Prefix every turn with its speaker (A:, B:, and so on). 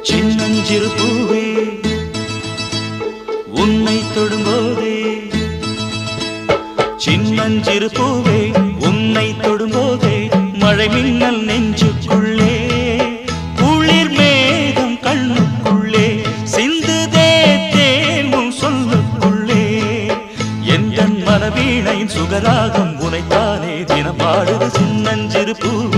A: சின்னஞ்சிறு பூவே உன்னை தொடும்போதே, சின்னஞ்சிறு பூவே உன்னை தொடும்போதே மழை மின்னல் நெஞ்சுக்குள்ளே, குளிர் மேகம் கண்ணுக்குள்ளே சிந்துதே தேன் உன் சொல்லுக்குள்ளே. என் மனவீணையின் சுகராகம் உனைத்தானே தினம் பாடுது சின்னஞ்சிறு பூவே.